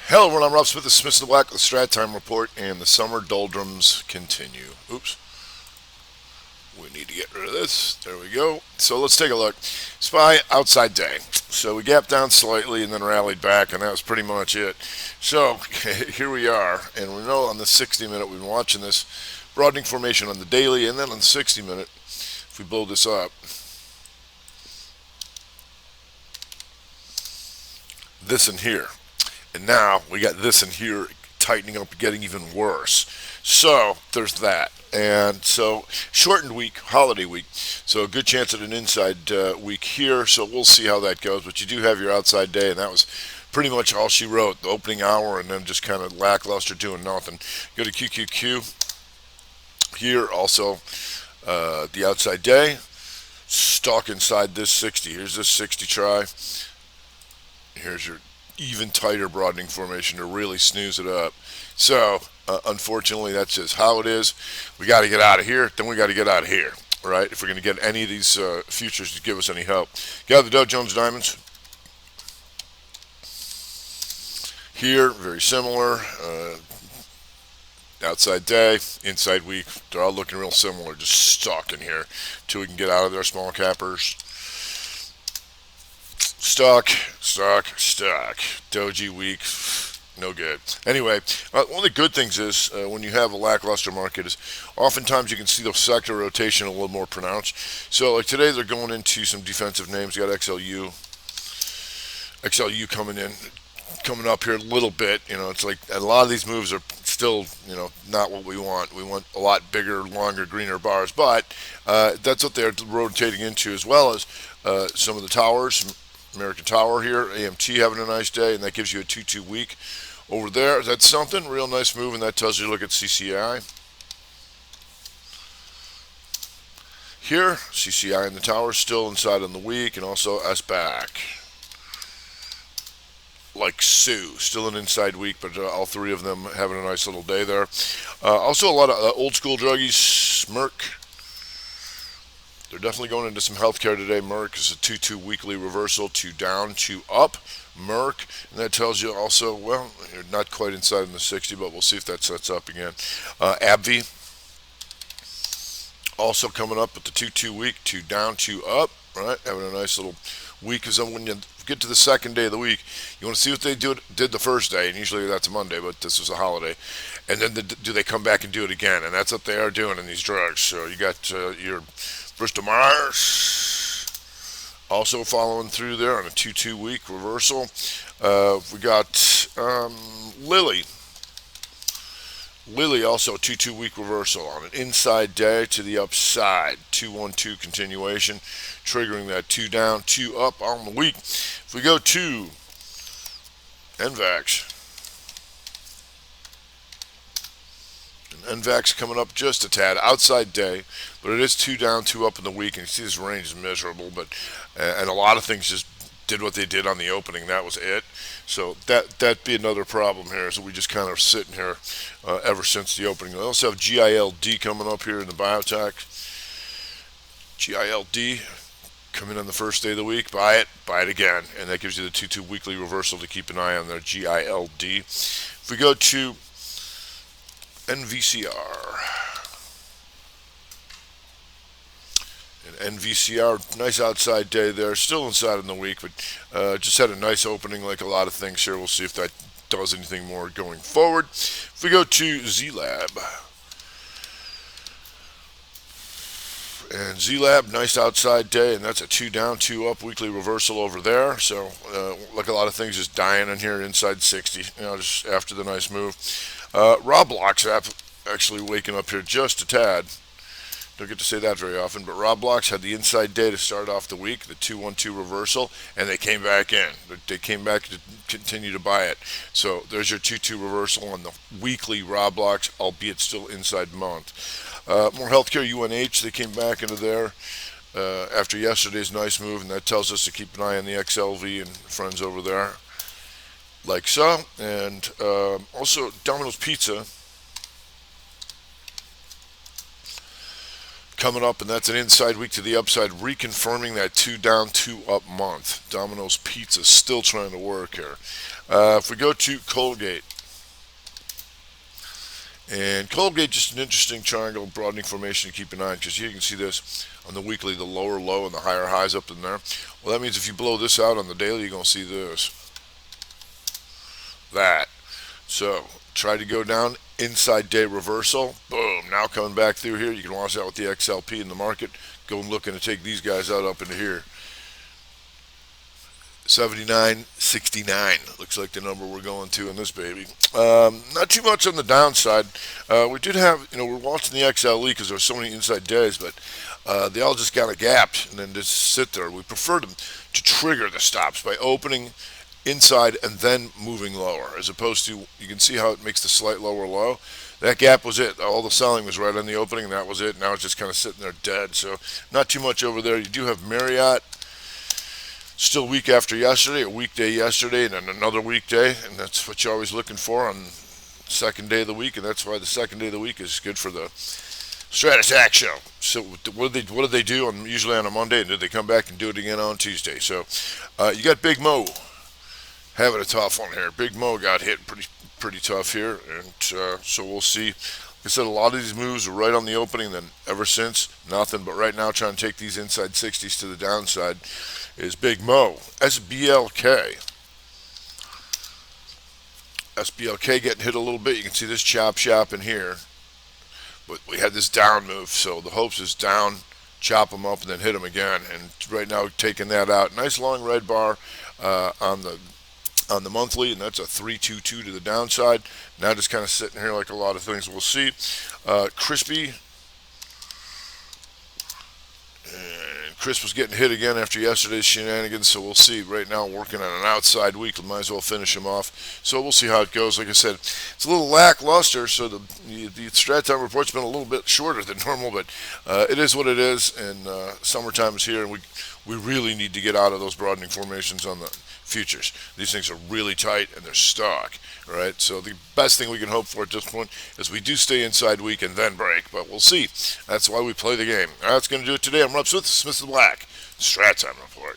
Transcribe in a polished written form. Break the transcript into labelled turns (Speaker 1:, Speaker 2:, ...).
Speaker 1: Hello, everyone. I'm Rob Smith. This is Smith of the Black with the Strat Time Report, and the summer doldrums continue. Oops. We need to get rid of this. There we go. So let's take a look. SPY outside day. So we gapped down slightly and then rallied back, and that was pretty much it. So here we are, and we know on the 60-minute we've been watching this broadening formation on the daily, and then on the 60-minute, if we blow this up, this in here. And now we got this in here tightening up, getting even worse. So there's that. And so shortened week, holiday week. So a good chance at an inside week here. So we'll see how that goes. But you do have your outside day, and that was pretty much all she wrote. The opening hour, and then just kind of lackluster doing nothing. Go to QQQ here. Also the outside day. Stuck inside this 60. Here's this 60 try. Here's your even tighter broadening formation to really snooze it up. So, unfortunately, that's just how it is. We got to get out of here. Then we got to get out of here, right? If we're going to get any of these futures to give us any help. Got the Dow Jones Diamonds here, very similar. Outside day, inside week, they're all looking real similar, just stuck in here till we can get out of there. Small cappers. Stuck. Doji week, no good. Anyway, one of the good things is when you have a lackluster market is oftentimes you can see the sector rotation a little more pronounced. So like today they're going into some defensive names. You got XLU coming up here a little bit. You know, it's like a lot of these moves are still, not what we want. We want a lot bigger, longer, greener bars, but that's what they're rotating into, as well as some of the towers. American Tower here, AMT having a nice day, and that gives you a 2-2 week over there. That's something, real nice move, and that tells you to look at CCI. Here, CCI and the tower still inside on the week, and also SBAC. Like Sue, still an inside week, but all three of them having a nice little day there. Also, a lot of old school druggies, Merck. They're definitely going into some healthcare today. Merck is a 2-2 weekly reversal, 2 down, 2 up. Merck, and that tells you also, well, you're not quite inside in the 60, but we'll see if that sets up again. AbbVie, also coming up with the 2-2 week, 2 down, 2 up, right? Having a nice little week. Because when you get to the second day of the week, you want to see what they did the first day, and usually that's a Monday, but this was a holiday. And then do they come back and do it again? And that's what they are doing in these drugs. So you got your Bristol Myers also following through there on a 2-2 week reversal. We got Lilly. Lilly also a 2-2 week reversal on an inside day to the upside. 2-1-2 continuation, triggering that 2 down, 2 up on the week. If we go to NVAX. NVAX coming up just a tad outside day, but it is 2 down, 2 up in the week, and you see this range is miserable. But and a lot of things just did what they did on the opening. That was it. So that'd be another problem here. So we just kind of sitting here ever since the opening. We also have GILD coming up here in the biotech. GILD coming on the first day of the week. Buy it again, and that gives you the 2-2 weekly reversal to keep an eye on there. GILD. If we go to NVCR. And NVCR, nice outside day there. Still inside in the week, but just had a nice opening like a lot of things here. We'll see if that does anything more going forward. If we go to ZLab. And ZLab, nice outside day, and that's a 2 down, 2 up weekly reversal over there. So, like a lot of things, just dying in here inside 60, just after the nice move. Roblox actually waking up here just a tad. Don't get to say that very often, but Roblox had the inside day to start off the week, the 2-1-2 reversal, and they came back in. They came back to continue to buy it. So there's your 2-2 reversal on the weekly Roblox, albeit still inside month. More healthcare, UNH, they came back into there after yesterday's nice move, and that tells us to keep an eye on the XLV and friends over there, like so. And also Domino's Pizza coming up, and that's an inside week to the upside, reconfirming that 2 down, 2 up month. Domino's Pizza still trying to work here. If we go to Colgate, and Colgate, just an interesting triangle broadening formation to keep an eye on, because you can see this on the weekly, the lower low and the higher highs up in there. Well, that means if you blow this out on the daily, you're going to see this. That. So, try to go down, inside day reversal. Boom. Now coming back through here. You can watch that with the XLP in the market. Go and looking to take these guys out up into here. 79.69 looks like the number we're going to in this baby. Not too much on the downside. We did have, we're watching the XLE because there's so many inside days, but they all just kind of gapped and then just sit there. We prefer them to trigger the stops by opening inside and then moving lower, as opposed to, you can see how it makes the slight lower low. That gap was it. All the selling was right on the opening, and that was it. Now it's just kind of sitting there dead. So not too much over there. You do have Marriott. Still week after yesterday, a weekday yesterday, and then another weekday, and that's what you're always looking for on the second day of the week, and that's why the second day of the week is good for the Strat Attack show. So what did they do usually on a Monday, and did they come back and do it again on Tuesday? So you got Big Mo having a tough one here. Big Mo got hit pretty tough here, and so we'll see. Like I said, a lot of these moves are right on the opening, then ever since, nothing. But right now, trying to take these inside 60s to the downside is Big Mo. SBLK. SBLK getting hit a little bit. You can see this chop shop in here. But we had this down move, so the hopes is down, chop them up, and then hit them again. And right now, taking that out. Nice long red bar on the monthly, and that's a 322 to the downside. Now just kind of sitting here like a lot of things we'll see. Crispy. And Chris was getting hit again after yesterday's shenanigans, so we'll see. Right now, working on an outside week. Might as well finish him off. So we'll see how it goes. Like I said, it's a little lackluster, so the strat time report's been a little bit shorter than normal, but it is what it is, and summertime is here, and we really need to get out of those broadening formations on the futures. These things are really tight and they're stuck. All right, so the best thing we can hope for at this point is we do stay inside week and then break, but we'll see. That's why we play the game. All right, that's going to do it today. I'm Rob Smith, Smith the Black, Strat Time Report.